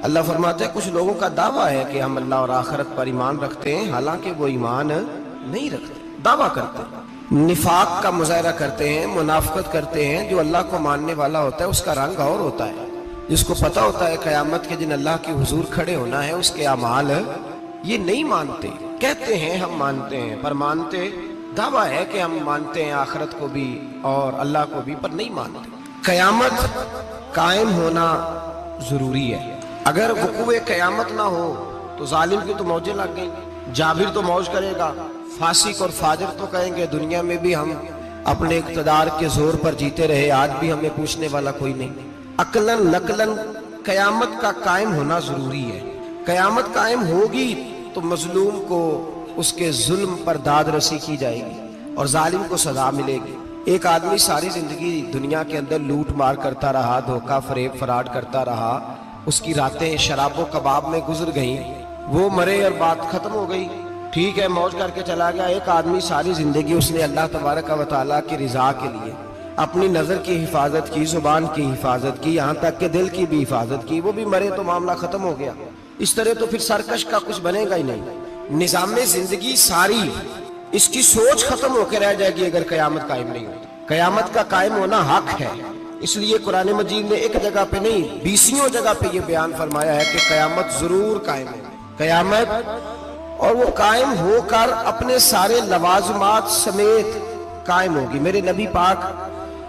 اللہ فرماتے ہیں کچھ لوگوں کا دعویٰ ہے کہ ہم اللہ اور آخرت پر ایمان رکھتے ہیں، حالانکہ وہ ایمان نہیں رکھتے، دعویٰ کرتے ہیں، نفاق کا مظاہرہ کرتے ہیں، منافقت کرتے ہیں۔ جو اللہ کو ماننے والا ہوتا ہے اس کا رنگ اور ہوتا ہے، جس کو پتہ ہوتا ہے قیامت کے دن اللہ کے حضور کھڑے ہونا ہے، اس کے اعمال یہ نہیں مانتے، کہتے ہیں ہم مانتے ہیں، پر مانتے، دعویٰ ہے کہ ہم مانتے ہیں آخرت کو بھی اور اللہ کو بھی، پر نہیں مانتے۔ قیامت قائم ہونا ضروری ہے، اگر وقوع قیامت نہ ہو تو ظالم کی تو موجیں لگ گئیں، جابر تو موج کرے گا، فاسق اور فاجر تو کہیں گے دنیا میں بھی ہم اپنے اقتدار کے زور پر جیتے رہے، آج بھی ہمیں پوچھنے والا کوئی نہیں۔ عقلاً نقلاً قیامت کا قائم ہونا ضروری ہے۔ قیامت قائم ہوگی تو مظلوم کو اس کے ظلم پر داد رسی کی جائے گی اور ظالم کو سزا ملے گی۔ ایک آدمی ساری زندگی دنیا کے اندر لوٹ مار کرتا رہا، دھوکہ فریب فراڈ کرتا رہا، اس کی راتیں شراب و کباب میں گزر گئیں، وہ مرے اور بات ختم ہو گئی، ٹھیک ہے موج کر کے چلا گیا۔ ایک آدمی ساری زندگی اس نے اللہ تبارک و تعالیٰ کی رضا کے لیے اپنی نظر کی حفاظت کی، زبان کی حفاظت کی، یہاں تک کہ دل کی بھی حفاظت کی، وہ بھی مرے تو معاملہ ختم ہو گیا۔ اس طرح تو پھر سرکش کا کچھ بنے گا ہی نہیں، نظام زندگی ساری اس کی سوچ ختم ہو کے رہ جائے گی اگر قیامت قائم نہیں ہوتی۔ قیامت کا قائم ہونا حق ہے، اس لیے قرآن مجید نے ایک جگہ پہ نہیں 20 جگہ پہ یہ بیان فرمایا ہے کہ قیامت ضرور قائم ہے، قیامت، اور وہ قائم ہو کر اپنے سارے لوازمات سمیت قائم ہوگی۔ میرے نبی پاک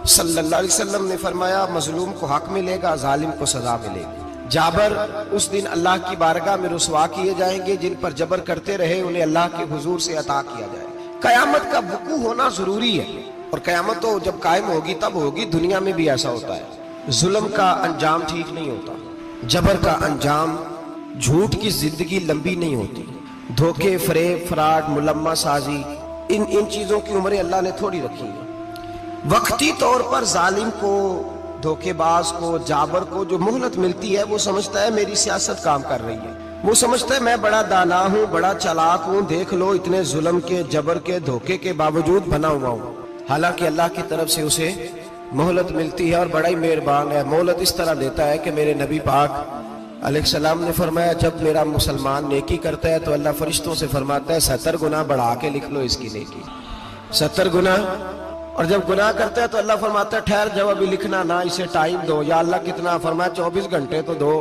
صلی اللہ علیہ وسلم نے فرمایا مظلوم کو حق ملے گا، ظالم کو سزا ملے گی۔ جابر اس دن اللہ کی بارگاہ میں رسوا کیے جائیں گے، جن پر جبر کرتے رہے انہیں اللہ کے حضور سے عطا کیا جائے۔ قیامت کا وقوع ہونا ضروری ہے، اور قیامت تو جب قائم ہوگی تب ہوگی۔ دنیا میں بھی ایسا ہوتا ہے، ظلم کا انجام ٹھیک نہیں ہوتا، جبر کا انجام، جھوٹ کی زندگی لمبی نہیں ہوتی، دھوکے فریب فراڈ ملمہ سازی، ان چیزوں کی عمریں اللہ نے تھوڑی رکھی ہے۔ وقتی طور پر ظالم کو، دھوکے باز کو، جابر کو جو مہلت ملتی ہے وہ سمجھتا ہے میری سیاست کام کر رہی ہے، وہ سمجھتا ہے میں بڑا دانا ہوں، بڑا چلاک ہوں، دیکھ لو اتنے ظلم کے، جبر کے، دھوکے کے باوجود بنا ہوا ہوں۔ حالانکہ اللہ کی طرف سے اسے مہلت ملتی ہے اور بڑا ہی مہربان ہے۔ مہلت اس طرح دیتا ہے کہ میرے نبی پاک علیہ السلام نے فرمایا جب میرا مسلمان نیکی کرتا ہے تو اللہ فرشتوں سے فرماتا ہے 70 گنا بڑھا کے لکھ لو اس کی نیکی، 70 گنا، اور جب گناہ کرتا ہے تو اللہ فرماتا ہے ٹھہر جاؤ ابھی لکھنا نہ، اسے ٹائم دو۔ یا اللہ کتنا؟ فرمایا 24 گھنٹے تو دو،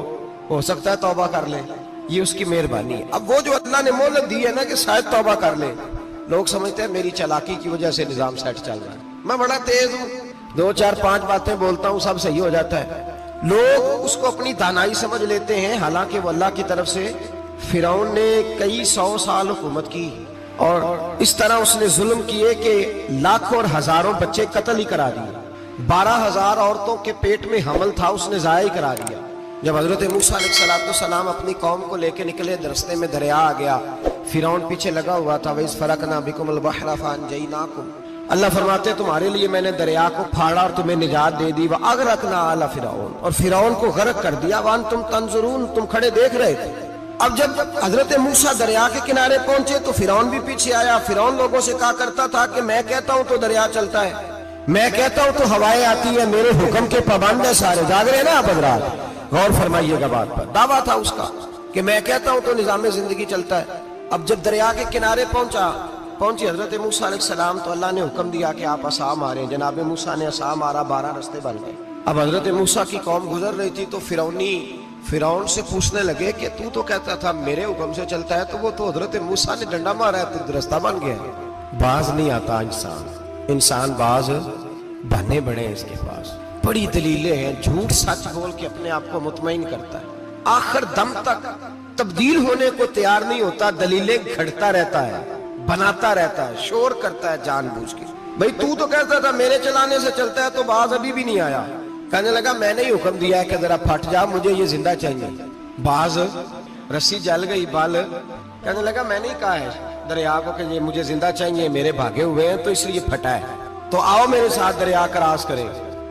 ہو سکتا ہے توبہ کر لے، یہ اس کی مہربانی ہے۔ اب وہ جو اللہ نے مہلت دی ہے نا کہ شاید توبہ کر لے، لوگ سمجھتے ہیں میری چالاکی کی وجہ سے نظام سیٹ چل رہا ہے، میں بڑا تیز ہوں، 2 4 5 باتیں بولتا ہوں سب صحیح ہو جاتا ہے۔ لوگ اس کو اپنی دانائی سمجھ لیتے ہیں، حالانکہ وہ اللہ کی طرف سے۔ فرعون نے کئی 100 سال حکومت کی اور اس طرح اس نے ظلم کیے کہ لاکھوں اور ہزاروں بچے قتل ہی کرا دیے، 12,000 عورتوں کے پیٹ میں حمل تھا اس نے ضائع کرا دیا۔ جب حضرت موسیٰ علیہ السلام اپنی قوم کو لے کے نکلے، رستے میں دریا آ گیا، فرعون پیچھے لگا ہوا تھا، وَإِذْ فَرَقْنَا بِكُمُ الْبَحْرَ فَأَنْجَيْنَاكُمْ، اللہ فرماتے تمہارے لیے میں نے دریا کو پھاڑا اور تمہیں نجات دے دی، وَأَغْرَقْنَا آلَ فِرْعَوْنَ، اور فرعون کو غرق کر دیا، وَأَنْتُمْ تَنْظُرُونَ، تم کھڑے دیکھ رہے تھے۔ اب جب حضرت موسیٰ دریا کے کنارے پہنچے تو فرعون بھی پیچھے آیا۔ فرعون لوگوں سے کہا کرتا تھا کہ میں کہتا ہوں تو دریا چلتا ہے، میں کہتا ہوں تو ہوائیں آتی ہیں، میرے حکم کے پابند ہے سارے۔ جاگ رہے نا آپ حضرات، غور فرمائیے گا بات پر۔ دعویٰ تھا اس کا کہ میں کہتا ہوں تو نظام زندگی چلتا ہے۔ اب جب دریا کے کنارے پہنچی حضرت موسیٰ علیہ السلام تو اللہ نے حکم دیا کہ آپ عصا ماریں۔ جناب موسیٰ نے عصا مارا، 12 رستے بن گئے۔ اب حضرت موسیٰ کی قوم گزر رہی تھی تو فرعون سے پوچھنے لگے کہ تو کہتا تھا میرے حکم سے چلتا ہے، تو وہ تو حضرت موسیٰ نے ڈنڈا مارا ہے تو رستہ بن گیا۔ باز نہیں آتا انسان باز بنے بڑے ہیں اس کے پاس، بڑی دلیلیں ہیں، جھوٹ سچ بول کے اپنے آپ کو مطمئن کرتا ہے، آخر دم تک تبدیل ہونے کو تیار نہیں ہوتا، دلیلیں گھڑتا رہتا ہے، بناتا رہتا ہے، شور کرتا ہے جان بوجھ کے۔ بھئی تو کہتا تھا میرے چلانے سے چلتا ہے، تو باز ابھی بھی نہیں آیا۔ کہنے لگا میں نے ہی حکم دیا ہے کہ ذرا پھٹ جا، مجھے یہ زندہ چاہیے۔ باز رسی جل گئی، بال، کہنے لگا میں نے ہی کہا ہے دریا کو کہ یہ مجھے زندہ چاہیے، میرے بھاگے ہوئے ہیں تو اس لیے پھٹا ہے، تو آؤ میرے ساتھ دریا کراس کرے۔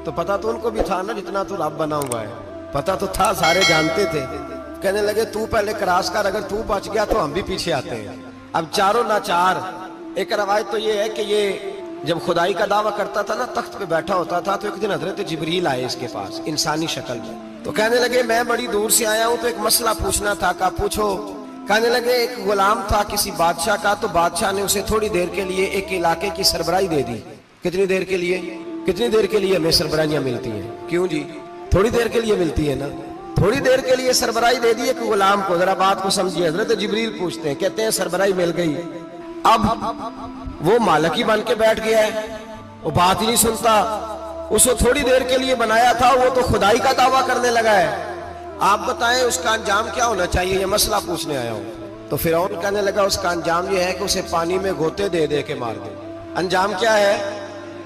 تو پتا تو ان کو بھی تھا نا جتنا تو رب بنا ہوا ہے، پتا تو تھا، سارے جانتے تھے۔ کہنے لگے تو پہلے کراس کر، اگر تو بچ گیا تو ہم بھی پیچھے آتے ہیں۔ اب چاروں ناچار، ایک روایت تو یہ ہے کہ یہ جب خدائی کا دعویٰ کرتا تھا نا تخت پہ بیٹھا ہوتا تھا تو ایک دن حضرت جبریل آئے اس کے پاس انسانی شکل میں، تو کہنے لگے میں بڑی دور سے آیا ہوں تو ایک مسئلہ پوچھنا تھا، کہا پوچھو۔ کہنے لگے ایک غلام تھا کسی بادشاہ کا، تو بادشاہ نے اسے تھوڑی دیر کے لیے ایک علاقے کی سربراہی دے دی۔ کتنی دیر کے لیے؟ کتنی دیر کے لیے ہمیں سربراہیاں ملتی ہیں؟ کیوں جی؟ تھوڑی دیر کے لیے ملتی ہے نا، تھوڑی دیر کے لیے سربراہی دے دی ایک غلام کو۔ ذرا بات کو سمجھیے، حضرت جبریل پوچھتے ہیں، کہتے ہیں سربراہی مل گئی، اب وہ مالک ہی بن کے بیٹھ گیا ہے، وہ بات ہی نہیں سنتا، اس کو تھوڑی دیر کے لیے بنایا تھا، وہ تو خدائی کا دعویٰ کرنے لگا ہے، آپ بتائیں اس کا انجام کیا ہونا چاہیے؟ یہ مسئلہ پوچھنے آیا ہوں۔ تو فرعون کہنے لگا اس کا انجام یہ ہے کہ اسے پانی میں گوتے دے دے کے مار دے۔ انجام کیا ہے؟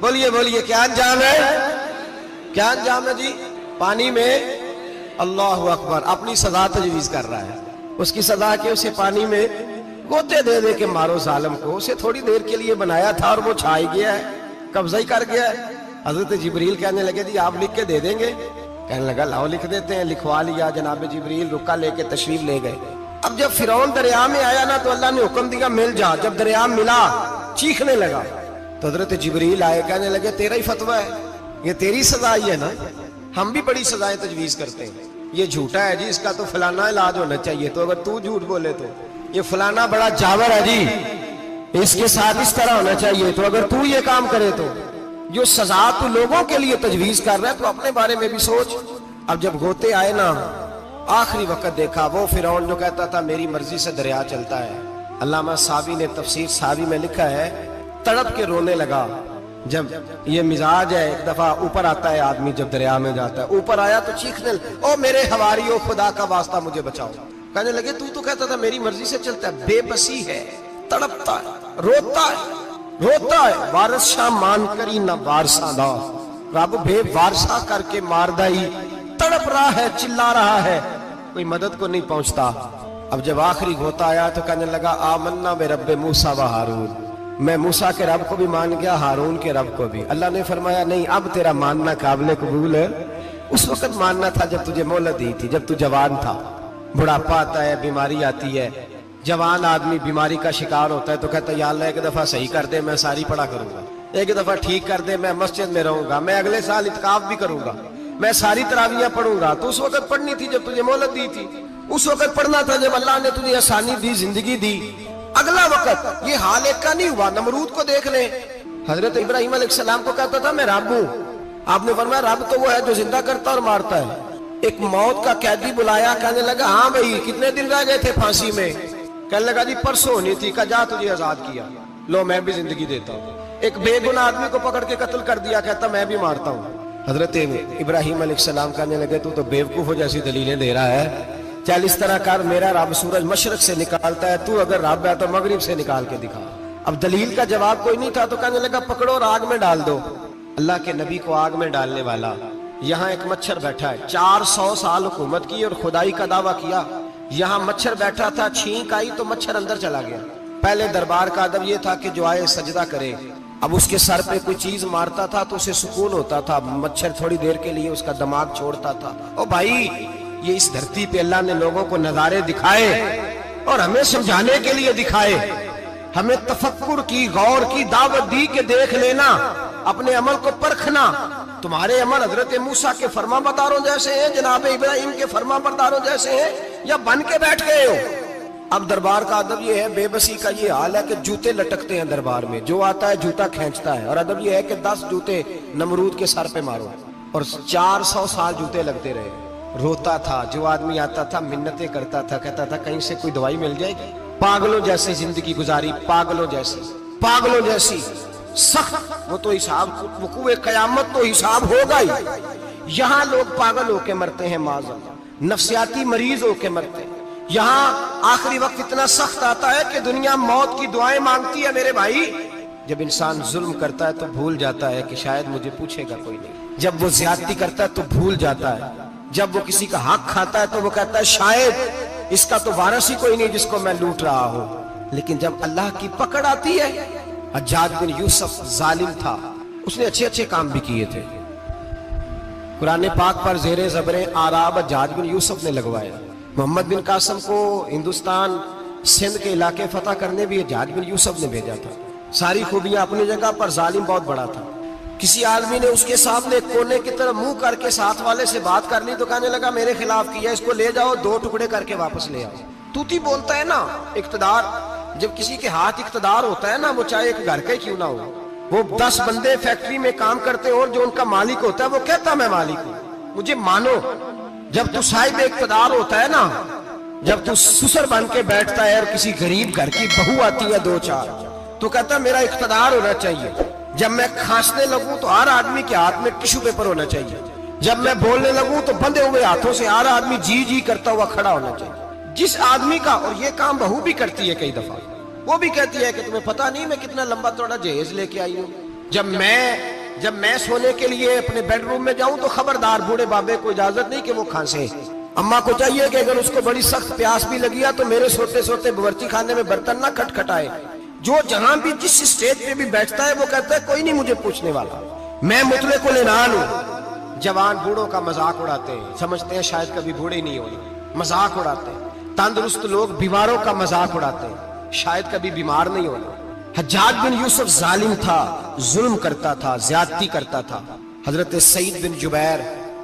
بولیے بولیے، کیا انجام ہے؟ کیا انجام ہے جی؟ پانی میں، اللہ اکبر، اپنی سزا تجویز کر رہا ہے۔ اس کی سزا کہ اسے پانی میں گوتے دے دے کے مارو ظالم کو، اسے تھوڑی دیر کے لیے بنایا تھا اور وہ چھائی گیا ہے، قبضہ ہی کر گیا ہے۔ حضرت جبریل کہنے لگے جی آپ لکھ کے دے دیں گے؟ کہنے لگا لاؤ لکھ دیتے ہیں۔ لکھوا لیا، جناب جبریل رکا لے کے تشریف لے گئے۔ اب جب فرعون دریا میں آیا نا تو اللہ نے حکم دیا مل جا۔ جب دریا ملا چیخنے لگا تو حضرت جبریل آئے، کہنے لگے تیرا ہی فتویٰ ہے، یہ تیری سزا ہی ہے نا، ہم بھی بڑی سزائیں تجویز کرتے ہیں، یہ جھوٹا ہے جی، اس کا تو فلانا علاج ہونا چاہیے، تو اگر تو جھوٹ بولے تو یہ فلانا بڑا جاور ہے جی، اس کے ساتھ اس طرح ہونا چاہیے، تو اگر تو یہ کام کرے تو جو سزا تو لوگوں کے لیے تجویز کر رہا ہے تو اپنے بارے میں بھی سوچ۔ اب جب گوتے آئے نا، آخری وقت دیکھا وہ فرعون جو کہتا تھا میری مرضی سے دریا چلتا ہے، علامہ صابی نے تفسیر صابی میں لکھا ہے تڑپ کے رونے لگا۔ جب یہ مزاج ہے، ایک دفعہ اوپر آتا ہے آدمی جب دریا میں جاتا ہے، اوپر آیا تو چیخنے او میرے حواریو خدا کا واسطہ مجھے بچاؤ۔ کہنے لگے تو کہتا تھا میری مرضی سے چلتا ہے، بے بسی ہے، تڑپتا ہے، روتا ہے، وارث شاہ مان کری نہ وارثہ دا، رب بے وارثہ کر کے مار دائی، تڑپ رہا ہے، چلا رہا ہے، کوئی مدد کو نہیں پہنچتا۔ اب جب آخری گھوتا آیا تو کہنے لگا آمنا بے رب موسیٰ و ہارون، میں موسیٰ کے رب کو بھی مان گیا، ہارون کے رب کو بھی۔ اللہ نے فرمایا نہیں، اب تیرا ماننا قابل قبول ہے، اس وقت ماننا تھا جب تجھے مہلت دی تھی، جب تو جوان تھا۔ بڑھاپا آتا ہے، بیماری آتی ہے، جوان آدمی بیماری کا شکار ہوتا ہے تو کہتا ہے یا اللہ ایک دفعہ صحیح کر دے، میں ساری پڑھا کروں گا، ایک دفعہ ٹھیک کر دے، میں مسجد میں رہوں گا، میں اگلے سال اعتکاف بھی کروں گا، میں ساری تراویحیں پڑھوں گا۔ تو اس وقت پڑھنی تھی جب تجھے مہلت دی تھی، اس وقت پڑھنا تھا جب اللہ نے تجھے آسانی دی، زندگی دی۔ اگلا وقت یہ حال ایک کا نہیں ہوا۔ نمرود کو دیکھ لیں، حضرت ابراہیم علیہ السلام کو کہتا تھا میں رب ہوں، آپ نے فرمایا رب تو وہ ہے جو زندہ کرتا اور مارتا ہے۔ ایک موت کا قیدی بلایا، کہنے لگا ہاں بھائی کتنے دن رہ گئے تھے پھانسی میں؟ کہنے لگا جی پرسوں ہونی تھی، کہا جا تجھے آزاد کیا، لو میں بھی زندگی دیتا ہوں۔ ایک بے گناہ آدمی کو پکڑ کے قتل کر دیا، کہتا میں بھی مارتا ہوں۔ حضرت ابراہیم علیہ السلام کہنے لگے تو بیوقوفوں جیسی دلیلیں دے رہا ہے، چل اس طرح کر، میرا رب سورج مشرق سے نکالتا ہے، تو اگر رب ہے تو مغرب سے نکال کے دکھا۔ اب دلیل کا جواب کوئی نہیں تھا تو کہنے لگا پکڑو اور آگ میں ڈال دو۔ اللہ کے نبی کو آگ میں ڈالنے والا، یہاں ایک مچھر بیٹھا ہے، 400 سال حکومت کی اور خدائی کا دعویٰ کیا، یہاں مچھر بیٹھا تھا، چھینک آئی تو مچھر اندر چلا گیا۔ پہلے دربار کا ادب یہ تھا کہ جو آئے سجدہ کرے، اب اس کے سر پہ کوئی چیز مارتا تھا تو اسے سکون ہوتا تھا، مچھر تھوڑی دیر کے لیے اس کا دماغ چھوڑتا تھا۔ او بھائی یہ اس دھرتی پہ اللہ نے لوگوں کو نظارے دکھائے اور ہمیں سمجھانے کے لیے دکھائے، ہمیں تفکر کی، غور کی دعوت دی کہ دیکھ لینا، اپنے عمل کو پرکھنا۔ تمہارے عمل حضرت موسیٰ کے فرما برداروں جیسے ہیں، جناب ابراہیم کے فرما برداروں جیسے ہیں، یا بن کے بیٹھ گئے ہو؟ اب دربار کا ادب یہ ہے، بے بسی کا یہ حال ہے کہ جوتے لٹکتے ہیں دربار میں، جو آتا ہے جوتا کھینچتا ہے، اور ادب یہ ہے کہ 10 جوتے نمرود کے سر پہ مارو، اور 400 سال جوتے لگتے رہے۔ روتا تھا، جو آدمی آتا تھا منتیں کرتا تھا، کہتا تھا کہیں سے کوئی دوائی مل جائے گی۔ پاگلوں جیسی زندگی گزاری، پاگلوں جیسی سخت، وہ تو حساب، وقوع قیامت تو حساب ہوگا ہی۔ یہاں لوگ پاگل ہو کے مرتے ہیں، معذاللہ نفسیاتی مریض ہو کے مرتے ہیں۔ یہاں آخری وقت اتنا سخت آتا ہے کہ دنیا موت کی دعائیں مانگتی ہے۔ میرے بھائی جب انسان ظلم کرتا ہے تو بھول جاتا ہے کہ شاید مجھے پوچھے گا کوئی نہیں، جب وہ زیادتی کرتا ہے تو بھول جاتا ہے، جب وہ کسی کا حق کھاتا ہے تو وہ کہتا ہے شاید اس کا تو وارث ہی کوئی نہیں جس کو میں لوٹ رہا ہوں۔ لیکن جب اللہ کی پکڑ آتی ہے، حجاج بن یوسف ظالم تھا، اس نے اچھے کام بھی کیے تھے، قرآن پاک پر زیر زبر آراب حجاج بن یوسف نے لگوایا۔ محمد بن قاسم کو ہندوستان سندھ کے علاقے فتح کرنے بھی حجاج بن یوسف نے بھیجا تھا۔ ساری خوبیاں اپنی جگہ پر، ظالم بہت بڑا تھا۔ کسی آدمی نے اس کے سامنے کونے کی طرف منہ کر کے ساتھ والے سے بات کر لی تو کہنے لگا میرے خلاف کیا، اس کو لے جاؤ 2 ٹکڑے کر کے واپس لے آؤ۔ توتی بولتا ہے نا، اقتدار، جب کسی کے ہاتھ اقتدار ہوتا ہے نا، وہ چاہے ایک گھر کا ہی کیوں نہ ہو، وہ 10 بندے فیکٹری میں کام کرتے اور جو ان کا مالک ہوتا ہے وہ کہتا میں مالک ہوں، مجھے مانو۔ جب تو صاحب اقتدار ہوتا ہے نا، جب تو سسر بن کے بیٹھتا ہے اور کسی غریب گھر کی بہو آتی ہے 2-4 تو کہتا میرا اقتدار ہونا چاہیے۔ جب میں کھانسنے لگوں تو ہر آدمی کے ہاتھ میں ٹشو پیپر ہونا چاہیے، جب میں بولنے لگوں تو بندے ہوئے ہاتھوں سے ہر آدمی جی جی کرتا ہوا کھڑا ہونا چاہیے۔ جس آدمی کا، اور یہ کام بہو بھی کرتی ہے کئی دفعہ، وہ بھی کہتی ہے کہ تمہیں پتہ نہیں میں کتنا لمبا چوڑا جہیز لے کے آئی ہوں، جب میں سونے کے لیے اپنے بیڈ روم میں جاؤں تو خبردار بوڑھے بابے کو اجازت نہیں کہ وہ کھانسے۔ اماں کو چاہیے کہ اگر اس کو بڑی سخت پیاس بھی لگی ہے تو میرے سوتے سوتے باورچی خانے میں برتن نہ کھٹکھٹائے۔ جو جہاں بھی جس اسٹیج پہ بھی بیٹھتا ہے وہ کہتا ہے کوئی نہیں مجھے پوچھنے والا، میں مطلق العنان ہوں۔ جوان بوڑھوں کا مذاق اڑاتے ہیں، سمجھتے ہیں شاید کبھی بوڑھے نہیں ہوئے، مذاق اڑاتے ہیں۔ تندرست لوگ بیماروں کا مذاق اڑاتے ہیں، شاید کبھی بیمار نہیں ہونا۔ حجاج بن یوسف ظالم تھا، ظلم کرتا تھا، زیادتی کرتا تھا۔ حضرت سعید بن جبیر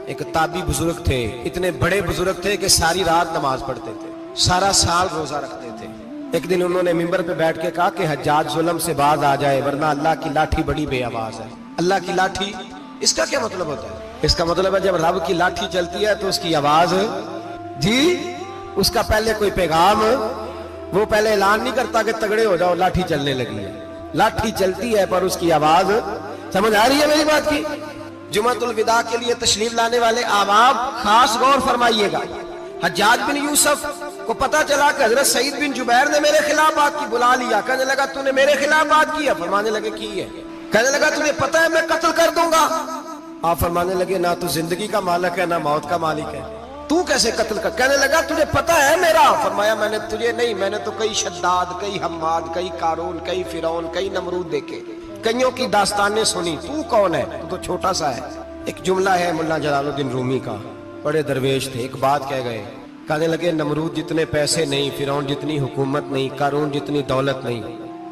ایک تابعی بزرگ تھے، اتنے بڑے بزرگ تھے کہ ساری رات نماز پڑھتے تھے، سارا سال روزہ رکھتے تھے۔ ایک دن انہوں نے منبر پہ بیٹھ کے کہا کہ حجاج ظلم سے باز آ جائے ورنہ اللہ کی لاٹھی بڑی بے آواز ہے۔ اللہ کی لاٹھی، اس کا کیا مطلب ہوتا ہے؟ اس کا مطلب ہے جب رب کی لاٹھی چلتی ہے تو اس کی آواز، جی اس کا پہلے کوئی پیغام، وہ پہلے اعلان نہیں کرتا کہ تگڑے ہو جاؤ لاٹھی چلنے لگی ہے، لاٹھی چلتی ہے پر اس کی آواز، سمجھ آ رہی ہے میری بات کی؟ جمعۃ الوداع کے لیے تشریف لانے والے احباب خاص غور فرمائیے گا۔ حجاج بن یوسف کو پتا چلا کہ حضرت سعید بن جبیر نے میرے خلاف بات کی، بلا لیا، کہنے لگا تو نے میرے خلاف بات کی ہے؟ فرمانے لگے کی ہے۔ کہنے لگا تجھے پتا ہے میں قتل کر دوں گا؟ آپ فرمانے لگے نہ تو زندگی کا مالک ہے نہ موت کا مالک ہے، تو کیسے قتل کر؟ کہنے لگا تجھے پتا ہے میرا؟ فرمایا میں نے تجھے نہیں، میں نے تو کئی شداد، کئی حماد، کئی قارون، کئی فرعون، کئی نمرود دیکھے، کئیوں کی داستانیں سنی، تو کون ہے؟ تو چھوٹا سا ہے۔ ایک جملہ ہے ملا جلال الدین رومی کا، بڑے درویش تھے، ایک بات کہہ گئے، کہنے لگے نمرود جتنے پیسے نہیں، فرعون جتنی حکومت نہیں، قارون جتنی دولت نہیں،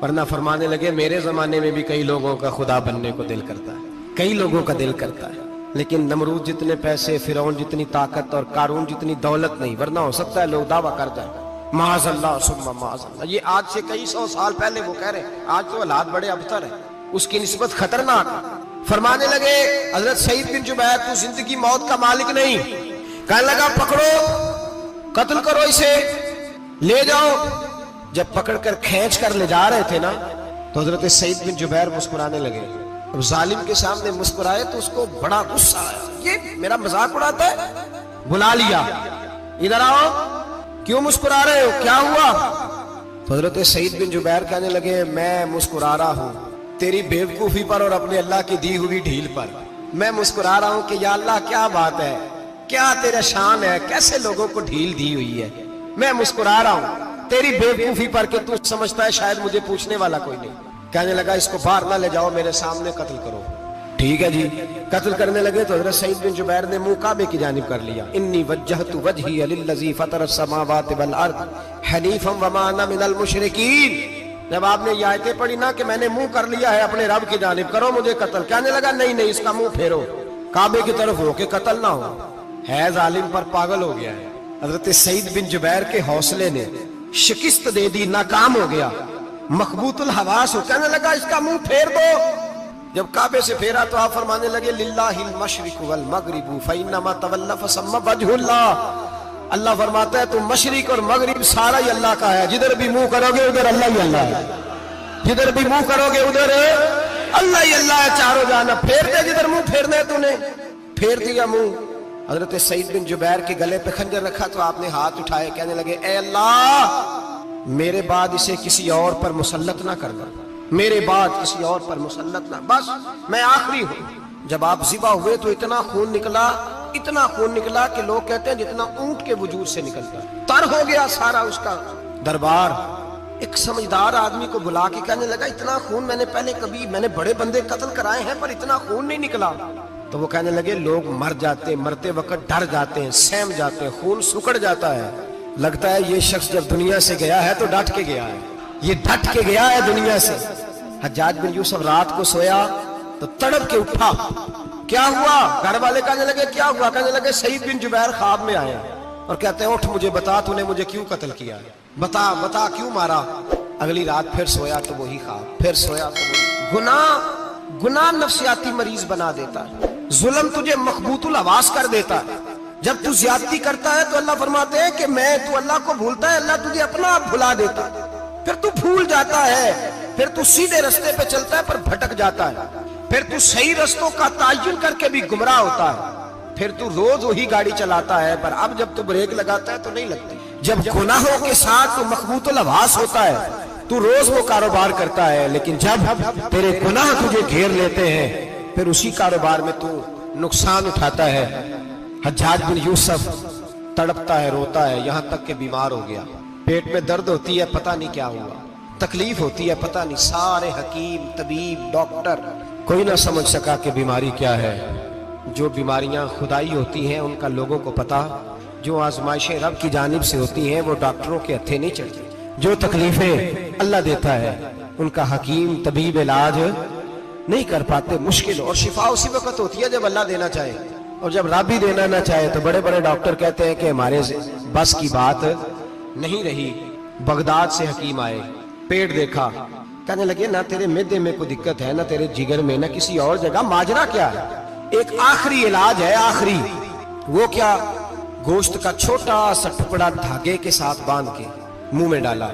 ورنہ فرمانے لگے میرے زمانے میں بھی کئی لوگوں کا خدا بننے کو دل کرتا ہے، کئی لوگوں کا دل کرتا ہے، لیکن نمرود جتنے پیسے، فرعون جتنی طاقت اور قارون جتنی دولت نہیں، ورنہ ہو سکتا ہے لوگ دعویٰ کر جائیں معاذ اللہ ثم معاذ اللہ۔ یہ آج سے کئی 100 سال پہلے وہ کہہ رہے ہیں، آج تو حالات بڑے ابتر ہیں، اس کی نسبت خطرناک۔ فرمانے لگے حضرت سعید بن جبیر تو زندگی موت کا مالک نہیں، کہنے لگا پکڑو، قتل کرو اسے، لے جاؤ۔ جب پکڑ کر کھینچ کر لے جا رہے تھے نا تو حضرت سعید بن جبیر مسکرانے لگے۔ اب ظالم کے سامنے مسکرائے تو اس کو بڑا غصہ آیا، یہ میرا مذاق اڑاتا ہے؟ بلا لیا، ادھر آؤ، کیوں مسکرا رہے ہو، کیا ہوا؟ تو حضرت سعید بن جبیر کہنے لگے میں مسکرا رہا ہوں تیری بیوقوفی پر اور اپنے اللہ کی دی ہوئی ڈھیل پر، میں مسکرا رہا ہوں کہ یا اللہ کیا بات ہے، کیا تیرا شان ہے، کیسے لوگوں کو ڈھیل دی ہوئی ہے، میں مسکرا رہا ہوں تیری بیوقوفی پر کہ تو سمجھتا ہے شاید مجھے پوچھنے والا کوئی نہیں۔ کہنے لگا اس کو باہر نہ لے جاؤ، میرے سامنے قتل کرو۔ ٹھیک ہے جی، قتل کرنے لگے تو حضرت سعید بن جبیر نے منہ کعبے کی جانب کر لیا، انی وجہت وجہی للذی فطر السماوات والارض حنیفا وما انا من المشرکین۔ جب آپ نے یہ آیتیں پڑھی نا کہ میں نے منہ کر لیا ہے اپنے رب کی جانب، کرو مجھے قتل، کہنے لگا نہیں نہیں، اس کا منہ پھیرو، کعبے کی طرف ہو کے قتل نہ ہو، ہے ظالم پر پاگل ہو گیا ہے۔ حضرت سعید بن جبیر کے حوصلے نے شکست دے دی، ناکام ہو گیا، مخبوط الحواس ہو، کہنے لگا اس کا منہ پھیر دو۔ جب کعبے سے پھیرا تو آپ فرمانے لگے للہ المشرق والمغرب فانما تولى فثم وجه اللہ۔ اللہ فرماتا ہے تم مشرق اور مغرب سارا ہی اللہ کا ہے، جدھر بھی منہ کرو گے ادھر اللہ ہی اللہ ہے، جدھر بھی منہ کرو گے ادھر اللہ ہی اللہ ہے، چاروں جانب پھیر دے، جدھر منہ پھیرنا ہے تو نے پھیر دیا منہ۔ حضرت سعید بن جبیر کے گلے پہ خنجر رکھا تو آپ نے ہاتھ اٹھائے، کہنے لگے اے اللہ میرے بعد اسے کسی اور پر مسلط نہ کرنا، میرے بعد کسی اور پر مسلط نہ، بس میں آخری ہوں۔ جب آپ ذبح ہوئے تو اتنا خون نکلا کہ لوگ کہتے ہیں جتنا اونٹ کے وجود سے نکلتا، تر ہو گیا سارا اس کا دربار۔ ایک سمجھدار آدمی کو بلا کے کہنے لگا اتنا خون میں نے بڑے بندے قتل کرائے ہیں پر اتنا خون نہیں نکلا۔ تو وہ کہنے لگے لوگ مرتے وقت ڈر جاتے ہیں، سہم جاتے ہیں، خون سکڑ جاتا ہے، لگتا ہے یہ شخص جب دنیا سے گیا ہے تو ڈٹ کے گیا ہے، یہ ڈٹ کے گیا ہے دنیا سے۔ حجاج بن یوسف رات کو سویا تو تڑپ کے اٹھا. کیا ہوا؟ گھر والے کہنے لگے کیا ہوا؟ کہنے لگے سعید بن جبیر خواب میں آئے اور کہتے ہیں اٹھ مجھے بتا تو نے مجھے کیوں قتل کیا ہے، بتا کیوں مارا. اگلی رات پھر سویا تو وہی خواب، پھر سویا تو وہی. گناہ نفسیاتی مریض بنا دیتا ہے. ظلم تجھے مخبوط الحواس کر دیتا ہے. جب تو زیادتی کرتا ہے تو اللہ فرماتے ہیں کہ تو اللہ کو بھولتا ہے، اللہ تجھے اپنا آپ بھلا دیتا ہے. پھر تو بھول جاتا ہے، پھر تو سیدھے رستے پہ چلتا ہے پر بھٹک جاتا ہے. پھر تو صحیح رستوں کا تعین کر کے بھی گمراہ ہوتا ہے. پھر تو روز وہی گاڑی چلاتا ہے پر اب جب تو بریک لگاتا ہے تو نہیں لگتی. جب گناہوں کے ساتھ تو مخبوط الحواس ہوتا ہے تو روز وہ کاروبار کرتا ہے، لیکن جب تیرے گناہ تجھے گھیر لیتے ہیں پھر اسی کاروبار میں تو نقصان اٹھاتا ہے. حجاج بن یوسف تڑپتا ہے، روتا ہے، یہاں تک کہ بیمار ہو گیا. پیٹ میں درد ہوتی ہے، پتہ نہیں کیا ہوا، تکلیف ہوتی ہے، پتہ نہیں. سارے حکیم، طبیب، ڈاکٹر کوئی نہ سمجھ سکا کہ بیماری کیا ہے. جو بیماریاں خدائی ہوتی ہیں ان کا لوگوں کو پتا، جو آزمائشیں رب کی جانب سے ہوتی ہیں وہ ڈاکٹروں کے ہتھے نہیں چڑھتی. جو تکلیفیں اللہ دیتا ہے ان کا حکیم طبیب علاج نہیں کر پاتے. مشکل اور شفا اسی وقت ہوتی ہے جب اللہ دینا چاہے، اور جب رب ہی دینا نہ چاہے تو بڑے بڑے ڈاکٹر کہتے ہیں کہ ہمارے بس کی بات نہیں رہی. بغداد سے حکیم آئے، پیٹ دیکھا، کہنے لگے نہ تیرے معدے میں کوئی دقت ہے، نہ تیرے جگر میں، نہ کسی اور جگہ. ماجرا کیا ہے؟ ایک آخری علاج ہے، آخری. وہ کیا؟ گوشت کا چھوٹا سا ٹکڑا دھاگے کے ساتھ باندھ کے منہ میں ڈالا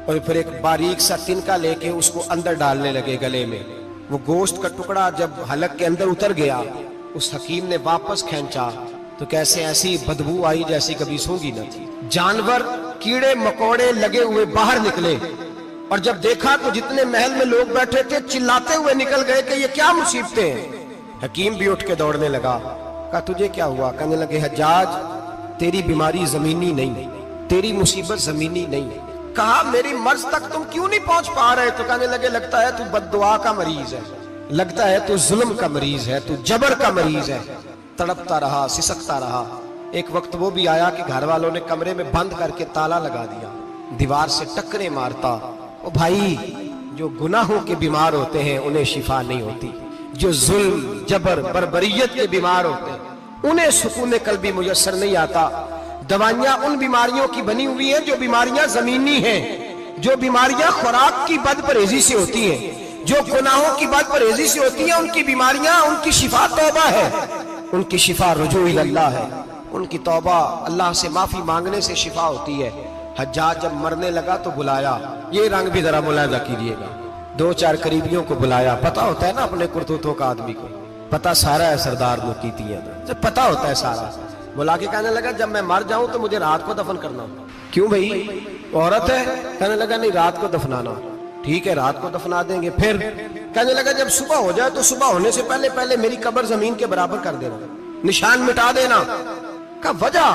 اور پھر ایک باریک سا تنکا لے کے اس کو اندر ڈالنے لگے گلے میں. وہ گوشت کا ٹکڑا جب حلق کے اندر اتر گیا اس حکیم نے واپس کھینچا تو کیسے ایسی بدبو آئی جیسی کبھی سونگی نہ تھی. جانور کیڑے مکوڑے لگے ہوئے باہر نکلے اور جب دیکھا تو جتنے محل میں لوگ بیٹھے تھے چلاتے ہوئے نکل گئے کہ یہ کیا مصیبتیں ہیں. حکیم بھی اٹھ کے دوڑنے لگا. کہا تجھے کیا ہوا؟ کہنے لگے حجاج تیری بیماری زمینی نہیں، تیری مصیبت زمینی نہیں. کہا میری مرض تک تم کیوں نہیں پہنچ پا رہے؟ تو کہنے لگے لگتا ہے تو بد دعا کا مریض ہے، لگتا ہے تو ظلم کا مریض ہے، تو جبر کا مریض ہے. تڑپتا رہا، سسکتا رہا. ایک وقت وہ بھی آیا کہ گھر والوں نے کمرے میں بند کر کے تالا لگا دیا، دیوار سے ٹکرے مارتا. او بھائی، جو گناہوں کے بیمار ہوتے ہیں انہیں شفا نہیں ہوتی. جو ظلم، جبر، بربریت کے بیمار ہوتے ہیں انہیں سکون قلبی میسر نہیں آتا. دوائیاں ان بیماریوں کی بنی ہوئی ہیں جو بیماریاں زمینی ہیں، جو بیماریاں خوراک کی بد پرہیزی سے ہوتی ہیں، جو گناہوں کی بد پرہیزی سے ہوتی ہیں. ان کی بیماریاں، ان کی شفا توبہ ہے، ان کی شفا رجوع اللہ ہے. ان کی توبہ، اللہ سے معافی مانگنے سے شفا ہوتی ہے. حجاج جب مرنے لگا تو بلایا، یہ رنگ بھی ذرا ملاحظہ کیجئے گا، 2-4 قریبیوں کو بلایا. پتہ ہوتا ہے نا اپنے کرتوتوں کا آدمی کو، پتہ سارا ہے سردار مقیتیاں جب پتہ ہوتا ہے سارا. بلا کے کہنے لگا جب میں مر جاؤں تو مجھے رات کو دفن کرنا. کیوں بھائی عورت ہے؟ کہنے لگا نہیں رات کو دفنانا. ٹھیک ہے رات کو دفنا دیں گے. پھر کہنے لگا جب صبح ہو جائے تو صبح ہونے سے پہلے میری قبر زمین کے برابر کر دینا، نشان مٹا دینا. کہا وجہ؟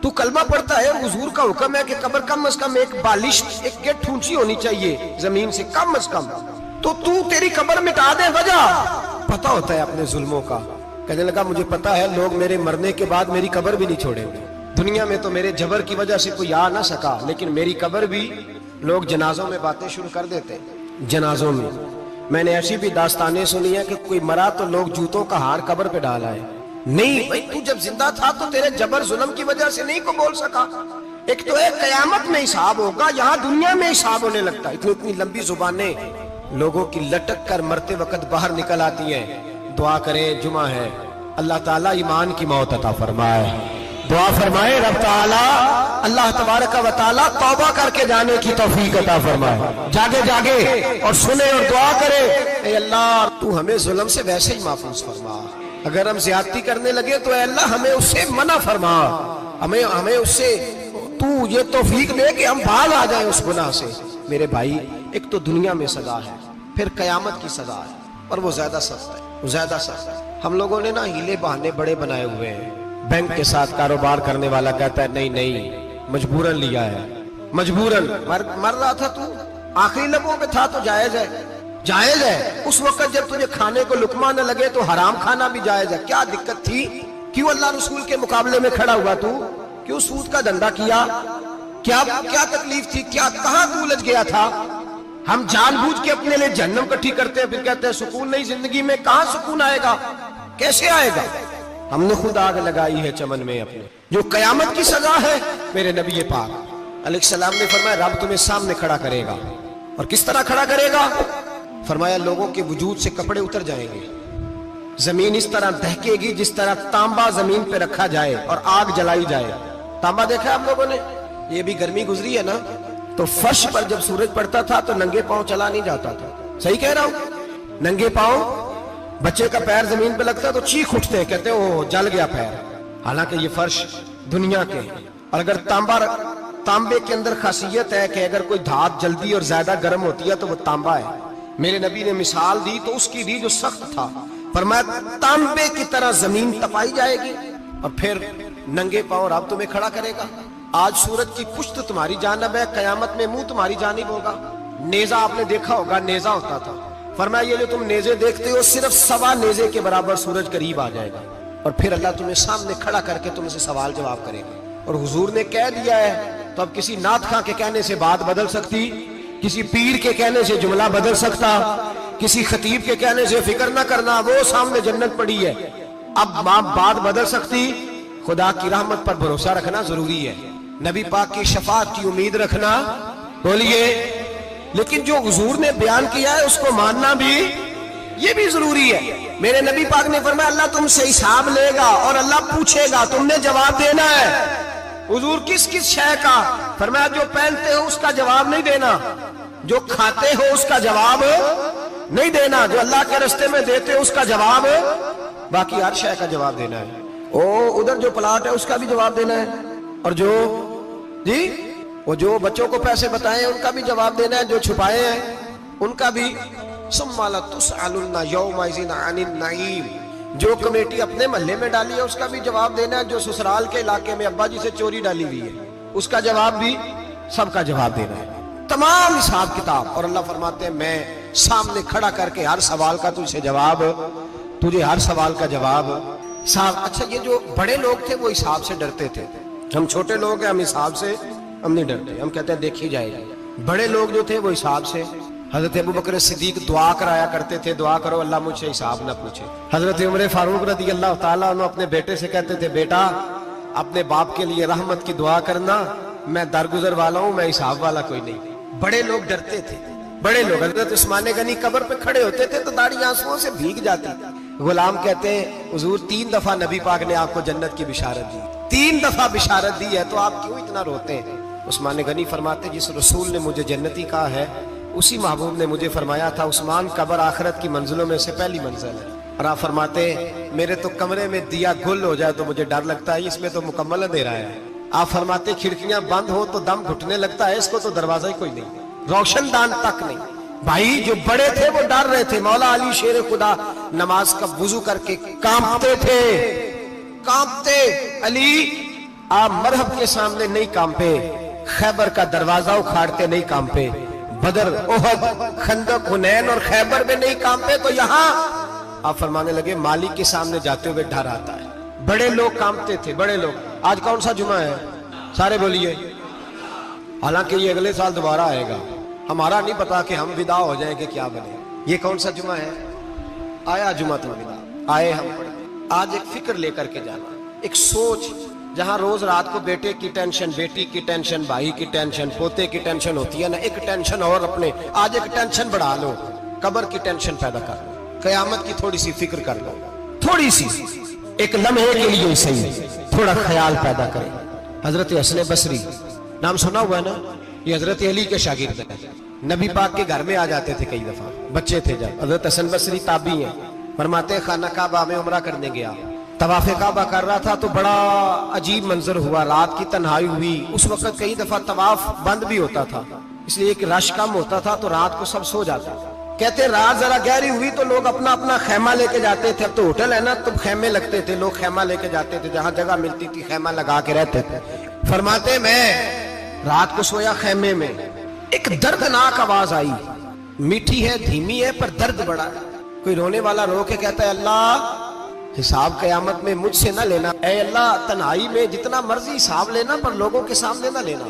تو کلمہ پڑھتا ہے، حضور کا حکم ہے کہ قبر کم از کم ایک بالش، ایک گیٹ اونچی ہونی چاہیے زمین سے کم از کم، تو تیری قبر مٹا دے. وجہ پتہ ہوتا ہے اپنے ظلموں کا. کہنے لگا مجھے پتا ہے لوگ میرے مرنے کے بعد میری قبر بھی نہیں چھوڑیں گے. دنیا میں تو میرے جبر کی وجہ سے کوئی آ نہ سکا، لیکن میری قبر بھی لوگ جنازوں میں باتیں شروع کر دیتے. جنازوں میں نے ایسی بھی داستانیں سنی ہیں کہ کوئی مرا تو لوگ جوتوں کا ہار قبر پہ ڈال آئے. نہیں بھائی تو جب زندہ تھا تو تیرے جبر ظلم کی وجہ سے نہیں کو بول سکا. ایک تو ایک قیامت میں حساب ہوگا، یہاں دنیا میں حساب ہونے لگتا ہے. اتنی لمبی زبانیں لوگوں کی لٹک کر مرتے وقت باہر نکل آتی ہیں. دعا کریں، جمعہ ہے، اللہ تعالیٰ ایمان کی موت عطا فرمائے. دعا فرمائے رب تعالیٰ اللہ تبارک و تعالیٰ توبہ کر کے جانے کی توفیق عطا فرمائے. جاگے اور سنے اور دعا کرے اے اللہ تو ہمیں ظلم سے ویسے ہی محفوظ فرما. اگر ہم زیادتی کرنے لگے تو اے اللہ ہمیں اس سے منع فرما، ہمیں اس سے تو یہ توفیق دے کہ ہم بھاگ آ جائیں اس گناہ سے. میرے بھائی ایک تو دنیا میں سزا ہے، پھر قیامت کی سزا ہے، اور وہ زیادہ سخت ہے، زیادہ سخت ہے. ہم لوگوں نے نا ہیلے بہانے بڑے بنائے ہوئے ہیں. بینک کے ساتھ کاروبار کرنے والا کہتا ہے نہیں مجبوراً لیا ہے، مجبوراً. مر رہا تھا تو آخری لمحوں پہ تھا تو جائز ہے، جائز ہے. اس وقت جب تجھے کھانے کو لقمہ نہ لگے تو حرام کھانا بھی جائز ہے. کیا دقت تھی؟ کیوں اللہ رسول کے مقابلے میں کھڑا ہوا تو؟ کیوں سود کا دھندا کیا؟ کیا تکلیف تھی؟ کیا کہاں تو الجھ گیا تھا؟ ہم جان بوجھ کے اپنے لیے جہنم کٹھی کرتے ہیں، پھر کہتے ہیں سکون نہیں زندگی میں. کہاں سکون آئے گا؟ کیسے آئے گا؟ ہم نے خود آگ لگائی ہے چمن میں اپنے. جو قیامت کی سزا ہے، میرے نبی پاک علیہ السلام نے فرمایا رب تمہیں سامنے کھڑا کرے گا. اور کس طرح کھڑا کرے گا؟ فرمایا لوگوں کے وجود سے کپڑے اتر جائیں گے، زمین اس طرح دہکے گی جس طرح تانبا زمین پہ رکھا جائے اور آگ جلائی جائے. تانبا دیکھا آپ لوگوں نے؟ یہ بھی گرمی گزری ہے نا، تو فرش پر جب سورج پڑتا تھا تو ننگے پاؤں چلا نہیں جاتا تھا. صحیح کہہ رہا ہوں؟ ننگے پاؤں، بچے کا پیر زمین پہ لگتا تو چیخ اٹھتے ہیں، کہتے ہیں وہ جل گیا پیر. حالانکہ یہ فرش دنیا کے ہیں. اور اگر تانبے کے اندر خاصیت ہے کہ اگر کوئی دھات جلدی اور زیادہ گرم ہوتی ہے تو وہ تانبا ہے. میرے نبی نے مثال دی تو اس کی دی جو سخت تھا. فرمایا تانبے کی طرح زمین تپائی جائے گی اور پھر ننگے پاؤں رب تمہیں کھڑا کرے گا. آج سورج کی پشت تمہاری جانب ہے، قیامت میں منہ تمہاری جانب ہوگا. نیزہ آپ نے دیکھا ہوگا، نیزہ ہوتا تھا. فرمایا یہ جو تم نیزے دیکھتے ہو صرف 1.25 نیزے کے برابر سورج قریب آ جائے گا اور پھر اللہ تمہیں سامنے کھڑا کر کے تم سے سوال جواب کرے گا. اور حضور نے کہہ دیا ہے تو اب کسی نعت خواں کے کہنے سے بات بدل سکتی، کسی پیر کے کہنے سے جملہ بدل سکتا، کسی خطیب کے کہنے سے فکر نہ کرنا وہ سامنے جنت پڑی ہے، اب بات بدل سکتی. خدا کی رحمت پر بھروسہ رکھنا ضروری ہے، نبی پاک کی شفاعت کی امید رکھنا. بولیے. لیکن جو حضور نے بیان کیا ہے اس کو ماننا بھی یہ بھی ضروری ہے. میرے نبی پاک نے فرمایا اللہ تم سے حساب لے گا اور اللہ پوچھے گا، تم نے جواب دینا ہے. حضور کس کس شے کا؟ فرمایا جو پہنتے ہو اس کا جواب نہیں دینا، جو کھاتے ہو اس کا جواب نہیں دینا، جو اللہ کے رستے میں دیتے ہو اس کا جواب، باقی ہر شے کا جواب دینا ہے. ادھر جو پلاٹ ہے اس کا بھی جواب دینا ہے، اور جو بچوں کو پیسے بتائے ان کا بھی جواب دینا ہے، جو چھپائے ہیں ان کا بھی. ثم لتسألن یومئذ عن النعیم. جو کمیٹی اپنے محلے میں ڈالی ہے اس کا بھی جواب دینا ہے، جو سسرال کے علاقے میں ابا جی سے چوری ڈالی ہوئی ہے اس کا جواب بھی، سب کا جواب دینا ہے، تمام حساب کتاب. اور اللہ فرماتے ہیں میں سامنے کھڑا کر کے ہر سوال کا تجھے ہر سوال کا جواب صاحب. اچھا یہ جو بڑے لوگ تھے وہ حساب سے ڈرتے تھے، ہم چھوٹے لوگ ہیں ہم حساب سے ہم نہیں ڈرتے، ہم کہتے ہیں دیکھی جائے گی. بڑے لوگ جو تھے وہ حساب سے. حضرت ابوبکر صدیق دعا کرایا کرتے تھے، دعا کرو اللہ مجھ سے حساب نہ پوچھے. حضرت عمر فاروق رضی اللہ تعالیٰ عنہ اپنے بیٹے سے کہتے تھے بیٹا اپنے باپ کے لیے رحمت کی دعا کرنا، میں درگزر والا ہوں، میں حساب والا کوئی نہیں. بڑے لوگ ڈرتے تھے، بڑے لوگ. حضرت عثمان غنی قبر پہ کھڑے ہوتے تھے تو داڑھی آنسوؤں سے بھیگ جاتی. غلام کہتے ہیں حضور 3 دفعہ نبی پاک نے آپ کو جنت کی بشارت دی، 3 دفعہ بشارت دی ہے تو آپ کیوں اتنا روتے ہیں؟ عثمان غنی فرماتے جس رسول نے مجھے جنتی کہا ہے اسی محبوب نے مجھے فرمایا تھا عثمان قبر آخرت کی منزلوں میں سے پہلی منزل ہے. اور آپ فرماتے میرے تو کمرے میں دیا گل ہو جائے تو مجھے ڈر لگتا ہے، اس میں تو مکمل اندھیرا ہے. آپ فرماتے کھڑکیاں بند ہو تو دم گھٹنے لگتا ہے، اس کو تو دروازہ ہی کوئی نہیں، روشن دان تک نہیں. بھائی جو بڑے تھے وہ ڈر رہے تھے. مولا علی شیر خدا نماز کا وضو کر کے کانپتے تھے، کانپتے. علی آپ مرحب کے سامنے نہیں کانپے، خیبر کا دروازہ اکھاڑتے نہیں کانپے، بدر احد خندق حنین اور خیبر میں نہیں کانپے، تو یہاں آپ فرمانے لگے مالک کے سامنے جاتے ہوئے ڈر آتا ہے. بڑے لوگ کانپتے تھے، بڑے لوگ. آج کون سا جمعہ ہے؟ سارے بولیے. حالانکہ یہ اگلے سال دوبارہ آئے گا، ہمارا نہیں پتا کہ ہم ودا ہو جائیں کہ کیا بنے. یہ کون سا جمعہ ہے؟ آیا جمعہ تو ودا آئے. ہم آج ایک فکر لے کر کے جانا، ایک سوچ. جہاں روز رات کو بیٹے کی ٹینشن، بیٹی کی ٹینشن، بھائی کی ٹینشن، پوتے کی ٹینشن ہوتی ہے نا، ایک ٹینشن اور اپنے آج ایک ٹینشن بڑھا لو، قبر کی ٹینشن پیدا کر لو، قیامت کی تھوڑی سی فکر کر لو، تھوڑی سی ایک لمحے کے لیے صحیح تھوڑا خیال پیدا کرے. حضرت حسن بصری نام سنا ہوا ہے نا، یہ حضرت علی کے شاگرد ہیں، نبی پاک کے گھر میں آ جاتے تھے کئی دفعہ، بچے تھے جب. حضرت حسن بصری تابعی ہیں. فرماتے خانہ کعبہ میں عمرہ کرنے گیا، طواف کعبہ کر رہا تھا تو بڑا عجیب منظر ہوا، رات کی تنہائی ہوئی. اس وقت کئی دفعہ طواف بند بھی ہوتا تھا اس لیے کہ رش کم ہوتا تھا تو رات کو سب سو جاتا تھا. کہتے رات ذرا گہری ہوئی تو لوگ اپنا اپنا خیمہ لے کے جاتے تھے. اب تو ہوٹل ہے نا تو خیمے لگتے تھے، لوگ خیمہ لے کے جاتے تھے، جہاں جگہ ملتی تھی خیمہ لگا کے رہتے تھے. فرماتے میں رات کو سویا خیمے میں، ایک دردناک آواز آئی، میٹھی ہے دھیمی ہے پر درد بڑا ہے. کوئی رونے والا رو کے کہتا ہے اللہ حساب قیامت میں مجھ سے نہ لینا، اے اللہ تنہائی میں جتنا مرضی حساب لینا پر لوگوں کے سامنے نہ لینا.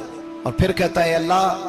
اور پھر کہتا ہے اللہ